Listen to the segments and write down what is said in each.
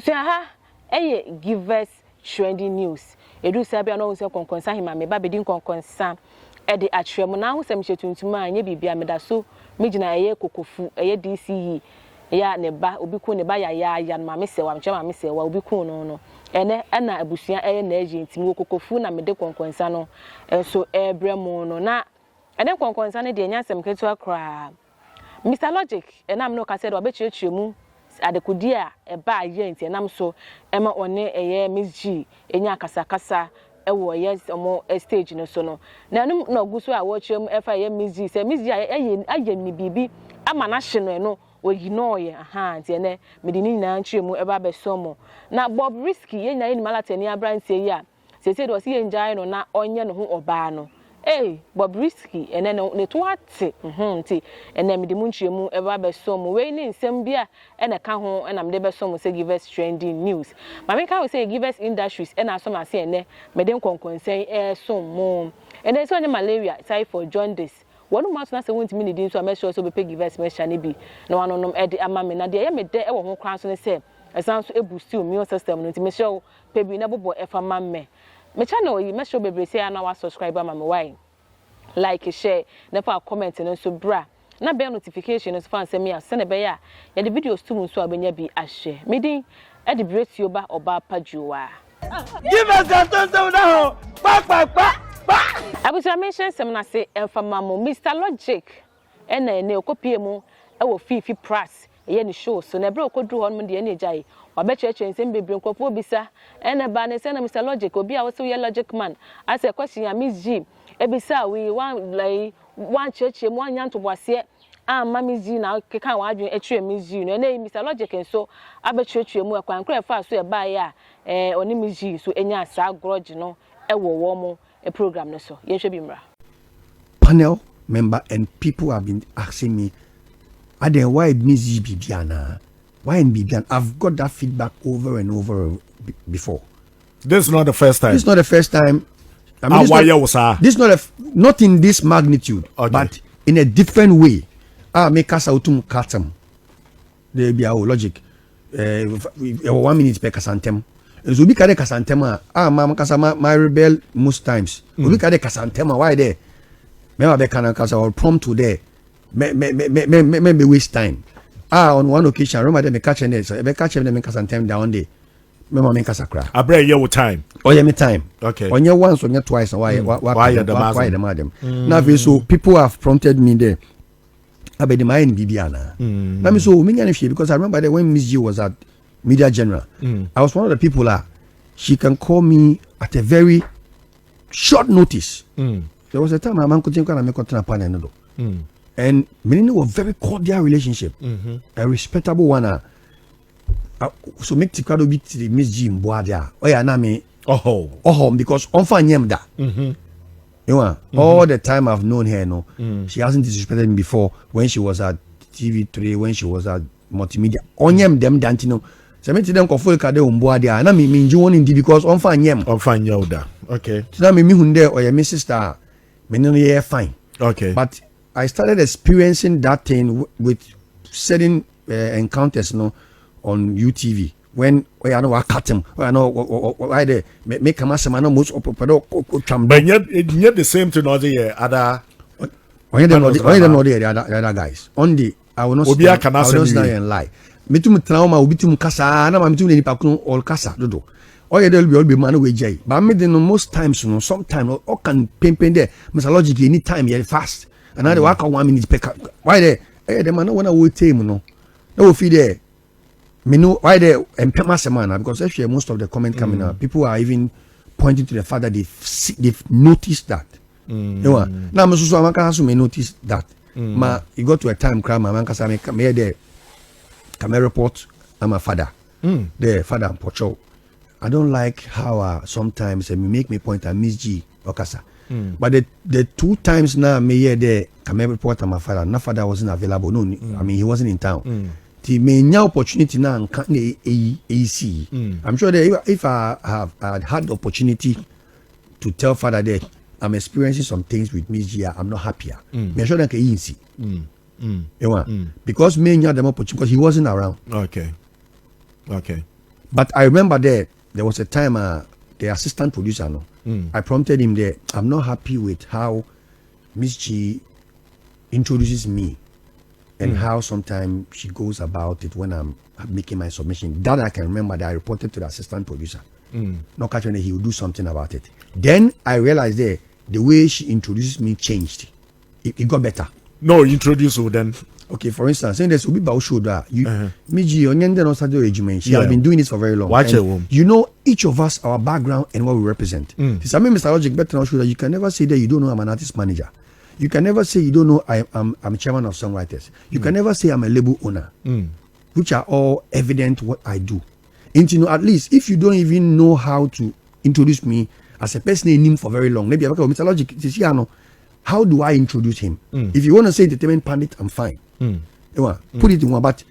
Abusia ha givers trending news. Edu sabi ano se konkonsa hima me ba bedin konkonsa e de atwem na ho sem hyetuntuma anye bibia me da so megina kokofu DCE ya ne ba obi ku ne ba ya ma me se wa mche ma me se wa obi ku no ene na abusia na agent mi kokofu na me de konkonsa no so bremo no na ene konkonsa ne de nyasem ketu akra Mr Logic enam no ka said obechiechemu adekudi a eba agent enam so ema one Mzvee enya kasakasa ewo omo stage no so no na num na oguso a wochiem efa Mzvee se Mzvee aye ni bibi ama na hye no eno oyignore nti ene medini nyina nchiremu eba besomo na Bob Risky yenya ni malatani abrantie yi a se do se yenjai no na onye no ho oba no Bob Risky ene ne to ate nti ene medimu nchiremu eba besomo we ni nsem bia ene ka ho ena mede besomo se givers trending news mama ka we say givers industries ena so ma se ene mede nkonkonsen so mo ene so onye malaria typhoid jaundice wonu ma so na se wonti mi nidin so a measure so be pay givers measure ne bi na wanonom ede ama me na de ye mede e wo ho kran so ne se esan so boost immune system no nti me show pe bi na bobo efa mamme me channel yi me show bebre say na wa subscriber ma me why like share na fa comment no so bra na bell notification no so fan say me a send be ya ya the videos to so abenya bi a share me din e de breti oba pajuwa give us that now pa abuja mention sem na say emfama mo Mr Logic ene okopie mu e wo fifi price ye ni show so na bra okodu hon mu de ene jai wabecheche nsem bebre nkofo bisa ene ba ne say na Mr Logic obi a wo say Logic man as a question ya Mzvee ebisa we one church mu anya ntobwase amma Mzvee na keka wa adwen etwe Mzvee no ene Mr Logic nso abechechwe mu akwankra fa so e ba ya oni Mzvee so enya asa grudge no e wo mo a program no so panel member and people have been asking me why Mzvee Bibiana why in Bibiana. I've got that feedback over and over before. This is not the first time. This is not the first time. I mean, this is not in this magnitude, okay, but in a different way. Make us autum katam. There be our logic. 1 minute per kasantem. So we kade kasantema mama kasama my rebel most times. We kade kasantema why there? Me be kana kasa or prompt to there. Me waste time. On one occasion, I remember them catching it. So be catching them kasantem down there. Me mama kasakra. Abre your time. Oh yeah, me time. Okay. On your once, on your twice. Why the madam? Now so people have prompted me there. Abe the mind Bibiana. Now me so me nyane because I remember that when Mzvee was at Media General, I was one of the people she can call me at a very short notice. There was a time I'm and meaning was very cordial relationship, a respectable one. So make Tikado beat the Mzvee Mboadia. Oh yeah, na me. Oh, because on fanyem da. You know, all the time I've known her, no, she hasn't disrespected me before when she was at TV3, when she was at multimedia. Onyem them dantino. So me them konfol kade umboadia. Na me minju one indeed because on fanyem. On fanyem da. Okay. So na me hunde or my sister. Me no ye fine. Okay. But I started experiencing that thing with certain encounters, no, on UTV. When I know I cut him, I know why they make a massive man most of but yet the same to the other. Why they know the other guys. Only I will not say and lie. Me too trauma will be too casa, and I'm doing any pakun all casa do. Or there will be man away jay. But I made them most times, you know, sometimes all can pain there. Mr. Logic anytime you're fast. And I walk 1 minute pick up. Why there? The man when I will tame, you know. No feed there. Me know why they and Pemasemana because actually most of the comment coming out, people are even pointing to the fact that they've noticed that. You know, now Mr. Amaka may notice that. Ma, it got to a time, Kram, Amanka me the camera report. I'm a father. The father and Pocho. I don't like how sometimes me make me point at Mzvee Okasa. But the 2 times now me hear the camera report. I'm a father. No father wasn't available. No, I mean he wasn't in town. The main opportunity now and can't AC. I'm sure that if I have had the opportunity to tell father that I'm experiencing some things with Mzvee, I'm not happier. I'm sure that can easy. Because me and the opportunity because he wasn't around. Okay. But I remember there was a time the assistant producer, no, I prompted him there. I'm not happy with how Miss G introduces me and how sometimes she goes about it when I'm making my submission. That I can remember that I reported to the assistant producer. Not catching that he will do something about it. Then I realized there the way she introduces me changed. It got better. No, introduce you then. Okay, for instance, saying there's Ubi Baushoda, Miji, Onyende no Sadio Regiment. She has been doing this for very long. Watch it. You know each of us, our background and what we represent. This, I mean, Mr. Logic, better not that you can never say that you don't know I'm an artist manager. You can never say you don't know I'm chairman of songwriters. You can never say I'm a label owner, which are all evident what I do. And you know, at least if you don't even know how to introduce me as a person in him for very long, maybe Mr. Logic, how do I introduce him? If you want to say entertainment pundit, I'm fine. Put it in one, but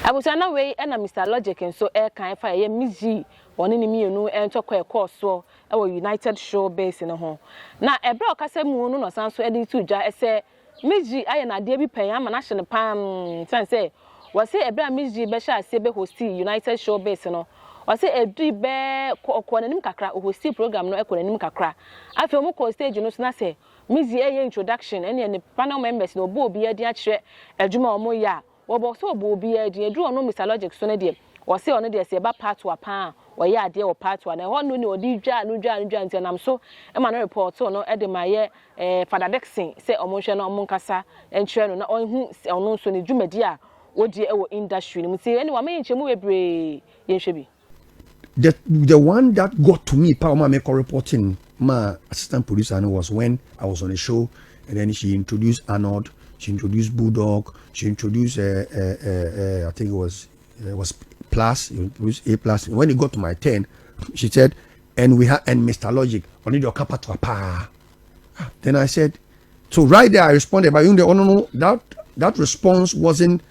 I was on a way and Mr. Logic and so air kind fire Mzvee one in me no and talk a course so our United show base in a home. Now a broke I said moon or sound so adding to I say Mzvee I and I dare be paying I'm a national palm say was say a brand Mzvee Besha Sebe hosti United show base no or say a do bear quanim kakra who still program no equanim kakra. I feel more stage you know say Mzvee introduction and the panel members no bo be a dear a juma moya or so bo be a dear drew no Mr. Logic so dear or say on the say about part to a pan or ya dear or part one and one no DJ no giant and I'm so a man report so no edema Father Dexing say emotional monkasa and channel no on who no so ni jumedia or dear industry say anyone may chemu ebre yen shebi. The one that got to me, Power Maker reporting, my assistant producer was when I was on a show, and then she introduced Arnold, she introduced Bulldog, she introduced I think it was Plus, introduced A+. When it got to my turn, she said, and we had and Mr. Logic, only the kappa to a pa. Then I said, so right there I responded, but no, that response wasn't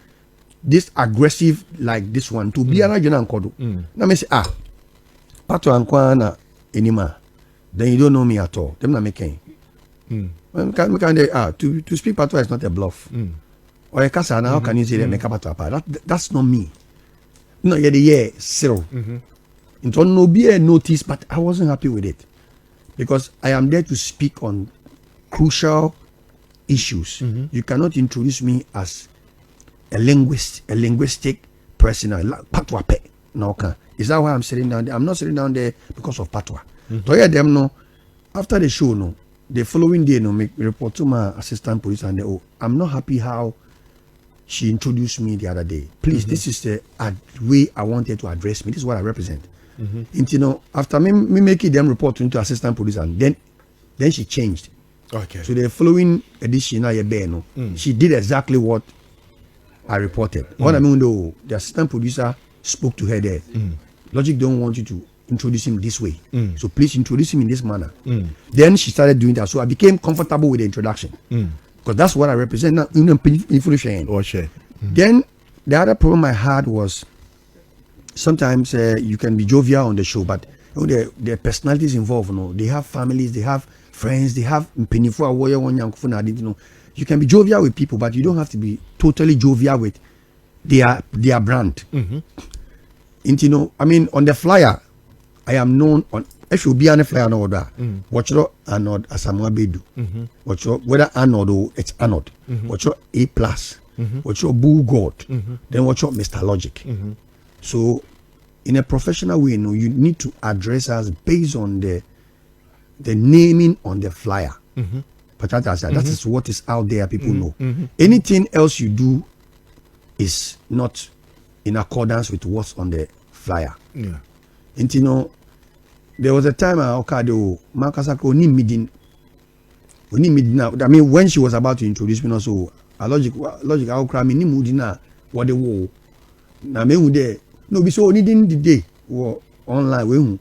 this aggressive like this one. To be an agent Kodo. Now I say, Pato Ankwana Enima, then you don't know me at all. Them not making. To speak Pato is not a bluff. Or a casa now, how can you say that make up Pato? That's not me. No, yeah, the year zero. It will no be a notice, but I wasn't happy with it because I am there to speak on crucial issues. You cannot introduce me as a linguistic person. Patwa no can. Is that why I'm sitting down there? I'm not sitting down there because of Patwa. To hear them no, after the show no, the following day no, make report to my assistant police and they I'm not happy how she introduced me the other day. Please, this is the way I wanted to address me. This is what I represent. And you know, after me making them report into assistant police and then she changed. Okay. So the following edition she did exactly what I reported. What I mean though, the assistant producer spoke to her there. Logic don't want you to introduce him this way. So please introduce him in this manner. Then she started doing that. So I became comfortable with the introduction. Because that's what I represent. Now, Then the other problem I had was sometimes you can be jovial on the show, but you know, the personalities involved, you know, they have families, they have friends, they have you can be jovial with people, but you don't have to be totally jovial with their brand. And you know, I mean, on the flyer, I am known on. If you be on the flyer, no order. Watch your Arnold Asamoah Bedu. Watch your whether Arnold or it's Arnold. Watch your A+. Watch your Bull God. Then watch your Mr. Logic. So, in a professional way, you know, you need to address us based on the naming on the flyer. But that is what is out there. People know. Anything else you do is not in accordance with what's on the flyer. And you know, there was a time I mean, when she was about to introduce me, also a logic I'll cry me mudina what the war. Now me there no be so needing the day or online we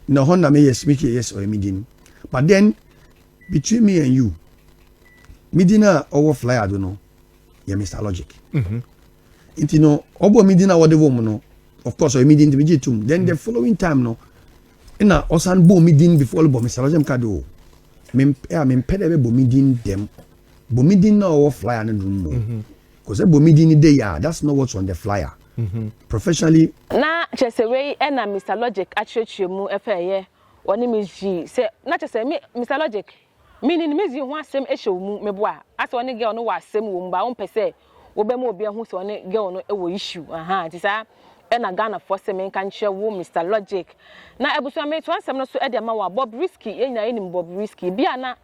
no Honda may speak yes or a meeting. But then between me and you, Medina over flyer, I don't know. Yeah, Mr. Logic. You know, Obo Medina what the woman no. Of course, I meeting to too. Then the following time no. Na osan bo meeting before bo Mr. Logic kado. Me pedebe bo meeting them. Bo meeting na over flyer no. Because bo meeting day that's not what's on the flyer. professionally. Na chesewei na Mr. Logic achechemu efeye oni Mzvee say na chese me Mr. Logic meaning Mzvee ho asem ehyewu meboa ase oni girl no wa asem wo mba won pese wo be ma obi ho so oni girl no ewo issue ti sa na Ghana for semen kan che wo Mr. Logic na ebusu ame to asem no so e de ma wa Bob Risky enya enim Bob Risky bia na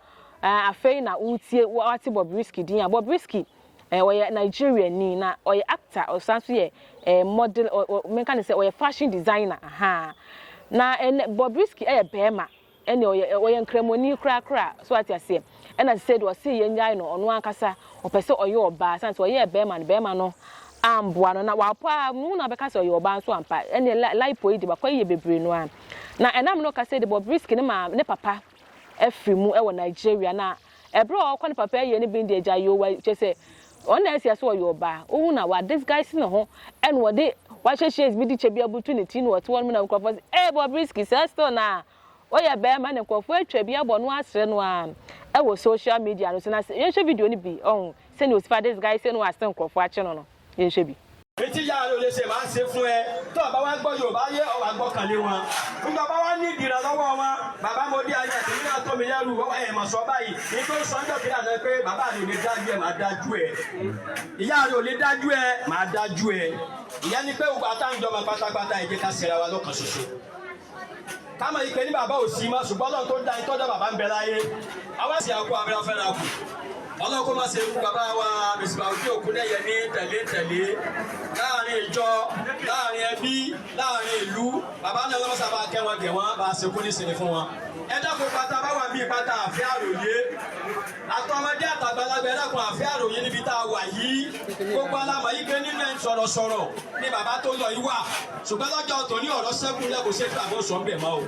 afei na utie wati Bob Risky din Bob Risky oye Nigeria ni na oye actor or sanso ye model or men kan say oye fashion designer na Bob Risky bema ene oye nkremoni kra so ati ase na said was say ye nyai no ono ankasa opese oye oba sanso oye bema no amboa no na wapo mu na beka say oye oba so ampa ene lipo yi de bakwa ye bebre no an na enam no ka say the Bob Risky ne papa efrimu e wo Nigeria na ebro okwa ne papa ye ne bin de agya yo wa chese on esi aso yo ba o na wa this guy sin ho and what they wa sheshes bi di chebi opportunity no what one na nkofo Bob Risky sister na o ya be ma ne nkofo atwa bi abo no asre no a e wo social media no so na ye hwe video ni bi on say no sifa this guy say no asre nkofo ache no ye hwe bi eti ya lo le se ma se fún ẹ tó bá wá gbọ́ Yorùbá ye o wá gbọ́ kan le wọn ngba bá wá ní dira lọ́wọ́ wọn bàbá mo di aya ti na to mi leru o e mo sọ báyìí ni tó sanjo kira na pé bàbá mi le dájú ẹ má dájú ẹ ìyá rẹ̀ ò lè dájú ẹ má dájú ẹ ìyá ni pé ugba ta njo ma pátápátá ẹ jẹ́ ká ṣera wa lọ́kan ṣoṣo ká mọ̀ ipe ni bàbá ò sí mọ́ ṣùgbọ́n Ọlọ́run tó dá ito da bàbá ń bẹ láyé àwa sì akọ abira fẹ́ na kù Ọlọ́run kó má ṣe fún bàbá wa Mzvee ojú òkú dẹ́yẹ ní tẹ̀lé láàrin ìjọ láàrin ẹbí láàrin ìlú bàbá náà lọ́wọ́ sábà kẹwọn gẹ̀wọ́n bá ṣe kú ní sinmi fún wọn ẹ dákun pátá bá wà bí pátá àfẹ́ àròyé àtọmọdé àtàgbàlagbà ẹ dákun àfẹ́ àròyé níbi tá a wà yìí gbogbo alámọ̀ yìí gbé nínú ẹ̀ ń sọ̀rọ̀ ní bàbá tó lọ yìí wà ṣùgbọ́n lọ́jọ́ tòní ọ̀rọ̀ sẹ́kùn lẹ́kọ̀ọ́ ṣe fún àbọ̀ sọ̀ ń bẹ̀ mọ́ o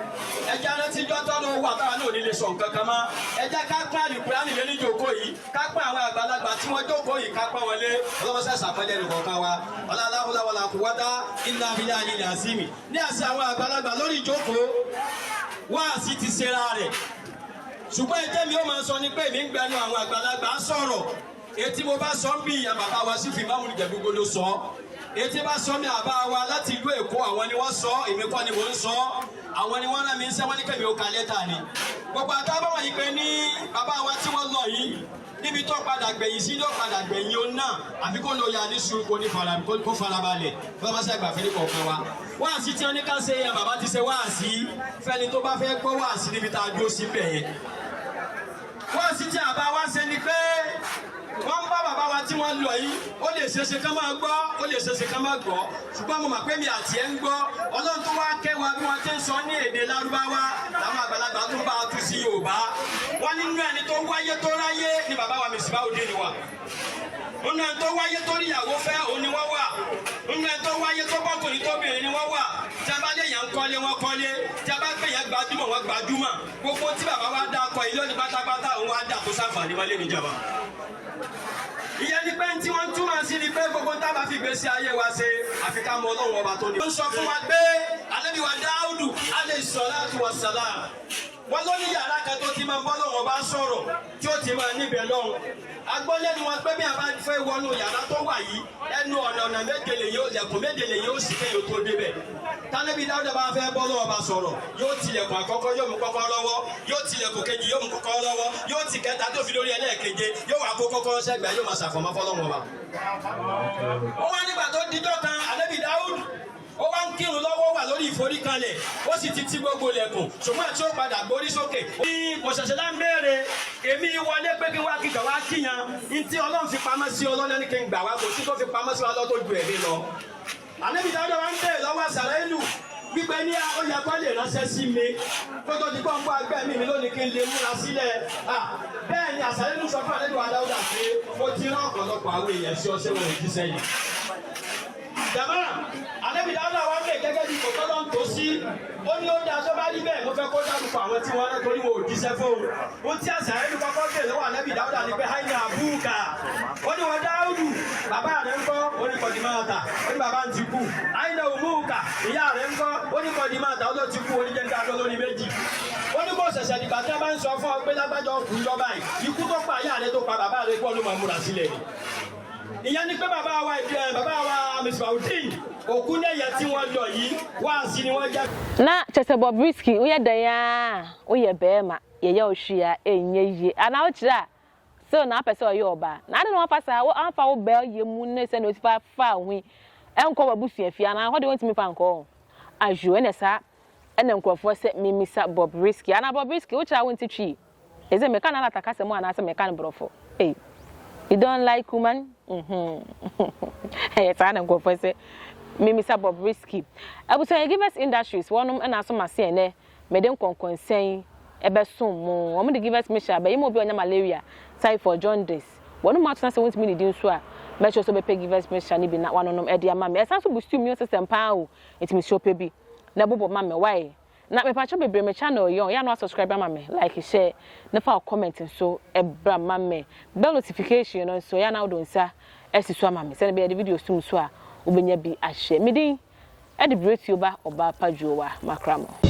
ẹ jẹ́ rántí jọ́tọ́ ló wà táwa náà nílé sọ̀ nǹkan kan mọ́ ẹ jẹ́ ká pín àlùkùrá nílé níjókòó yìí ká pín àwọn àgbàlagbà tí wọ́n jókòó yìí ká pín wọn lé ọlọ́mọṣẹ́ sàpẹ́lẹ́ nìkan wa ọlọ́láhùláwọlá kò wọ́dá iná abilé ayé àzímì ní àṣẹ àwọn àgbàlagbà lórí ìjókòó wá sí ti ṣera rẹ̀ ṣùgbọ́n ẹjẹ́ mi ó máa sọ ní pé mi ń gbẹnu àwọn àgbàlagbà sọ̀rọ̀ etí mo bá sọ ń bí ìyá bàbá wa sí fìmáàmù Ìjẹ̀bú ló sọ etí bá sọ mi àbá wa láti ìlú Èkó àwọn ni wọ́n sọ èmi kọ́ ni mò ń sọ àwọn ni wọ́n rán mi ń sẹ́ wọ́n ní kẹ́mi ó ka lẹ́tà ni gbogbo àtàwọn wọ̀nyí pé ní bàbá wa tí wọ́n lọ yìí níbi tó padà gbẹ̀yìn sí ló padà gbẹ̀yìn ó náà àbí kó lọ ya ní sùúrù kó farabalẹ̀ fọlọ́mọṣẹ́ àgbà fẹ́ni kọ̀ọ̀kan wa wáàsí tí wọ́n ní ká ṣe yẹn bàbá ti ṣe wáàsí fẹ́ni tó bá fẹ́ gbọ́ wáàsí níbi tá a dúró sí bẹ̀ yẹn wáàsí tí àbá wa ṣe ni pé wọ́n bá bàbá wa tí wọ́n lọ yìí ó lè ṣeéṣe ká máa gbọ́ ó lè ṣeéṣe ká máa gbọ́ ṣùgbọ́n mo mọ̀ pé mi àti ẹ̀ ń gbọ́ Ọlọ́run tó wá kẹwàá bí wọ́n ti ń sọ ní èdè Lárúbáwá làwọn àgbàlagbà tó bá tú sí Yorùbá wọ́n nínú ẹni tó wáyé tó ráyé ni bàbá wa Mzvee òde ni wà nínú ẹni tó wáyé tó ríyàwó fẹ́ òun ni wọ́n wà nínú ẹni tó wáyé tó bọ́kùnrin tó bìnrin ni wọ́n wà tí a bá lè yàn kọ́lé wọn kọ́lé tí a bá gbé yẹn gbajúmọ̀ wọn gbajúmọ̀ gbogbo tí bàbá wa dá akọ ìlú ní pátápátá òun wá dà tó sáfàní wọlé níjọba ìyẹn ni pé tí wọ́n túmọ̀ sí ni pé gbogbo tá a bá fi gbèsè ayé wa ṣe àfi ká mọ Ọlọ́run ọba tó ní. wọ́n sọ fún wa pé Ànábì wa Dáúdù alayhi salatu wa salam wọ́n ló ní yàrá kan tó ti máa bọ́ lọ́wọ́ bá sọ̀rọ̀ tí ó ti máa níbẹ̀ lọ́hùn. agbọ́lẹ́nu wọn pé bí a bá fẹ́ wọnú yàrá tó wà yìí ẹnu ọ̀nà méje lè yóò lẹ̀kùn méje lè yóò sì kéèyàn tó débẹ̀. Tánẹ́bí Dáúdà bá fẹ́ bọ́ lọ́wọ́ bá sọ̀rọ̀ yóò tilẹ̀kùn àkọ́kọ́ yóò mú kọ́kọ́ lọ́wọ́ yóò tilẹ̀kùn kejì yóò mú kọ́kọ́ lọ́wọ́ yóò ti kẹta tó fi lórí ẹlẹ́ẹ̀keje yóò wá kó kọ́kọ́ sẹ́gbẹ̀ẹ́ yóò máa ṣàfọ̀mọ́ fọ́lọ́wọ́ wa. ó wá nígbà tó dijọ́ kan Ànábì Dáúdù ó wá ń kírun lọ́wọ́ wà lórí ìforíkanlẹ̀ ó sì ti ti gbogbo lẹ̀kùn ṣùgbọ́n àti ó padà gbórí sókè. ní kò ṣẹ̀ṣẹ̀ lá ń béèrè èmi wọlé pé kí wá kíkà wá kíyan ní tí Ọlọ́run fi pamọ́ sí ọlọ́lẹ́ ní kí n gbà wá kò sí tó fi pamọ́ sí wa lọ́tọ́ ju ẹ̀mí lọ. Ànábì Dáúdà wá ń béèrè lọ́wọ́ Àsàrẹ́lù gbígbé ní oyè kọ́ lè ránṣẹ́ sí mi kó tó di pọ́ńpọ́ agbẹ́mí mi lónìí kí n lè múra sílẹ̀. bẹ́ẹ̀ ni Àsàrẹ́lù sọ fún Ànábì Dáúdà pé mo ti rán ọ̀pọ̀lọpọ̀ àwọn èèyàn sí ọṣẹ́ wọn òjíṣẹ́ yìí. Jàmá Ànábì Dáúdà wá bẹ̀ gẹ́gẹ́ bí kò tọ́lọ́ ń tó sí ó ní ó dáa tó bá rí bẹ́ẹ̀ mo fẹ́ kó dárúkọ àwọn tí wọ́n rán torí wọn ò jíṣẹ́ fóun. ó tí Àsàrẹ́lù kọ́kọ́ bẹ̀ lọ́wọ́ Ànábì Dáúdà ní pé háìní àbúkà ó ní wọn Dáúdù bàbá rẹ̀ ń kọ́ ó ní kọ̀dìmáàtà ó ní bàbá ń ti kú háìní òmùkà ìyá rẹ̀ ń kọ́ ó ní kọ̀dìmáàtà ó ló ti kú oníjẹ́ńdá lórí méjì. ó ní kó ṣẹ̀ṣẹ̀ dìgbà tí wọ́n bá ń sọ fún ọ pé lágbájọ́ ọkùnrin lọ́ba yìí ikú tó pa ìyá rẹ̀ tó pa bàbá rẹ̀ kọ́ ló máa múra sílẹ̀ ni. ìyẹn ni pé bàbá wa Mzvee òkú ní ẹ̀yẹ tí wọ́n lọ yìí wá sí ni wọ́n jẹ́. Na chese Bobrisky uye daya uye bema yeye ohia enye yi ana ochira so na pese oye oba na ade no pasa wo anfa wo bel ye mu ne se no tifa fa hwi enko babusu afia na ho de won timi fa nko aju ene sa ene nkrofo se mimisa Bobrisky ana Bobrisky uchira won titwi eze meka na ataka se mu ana se meka brofo eh you don't like woman eh sa na nkrofo se Mimisa Bobrisky. Abusa give us industries one and aso mase ene meden konkonsen ebe som mo wo de give us misha be imo bi onya malaria typhoid jaundice one ma tuna se won timi di nso a me cho so be give us misha ni bi na wanonom e de ama me esan so boost immune system pa o etimi show pe bi na bobo ma me why na me pa cho bebre me channel yo ya no subscribe ma me like share na fa comment so e bra ma me bell notification no so ya na do nsa esiso ama me se be the video sum so a obenya bi ahye medin ade breath oba padwowa makramo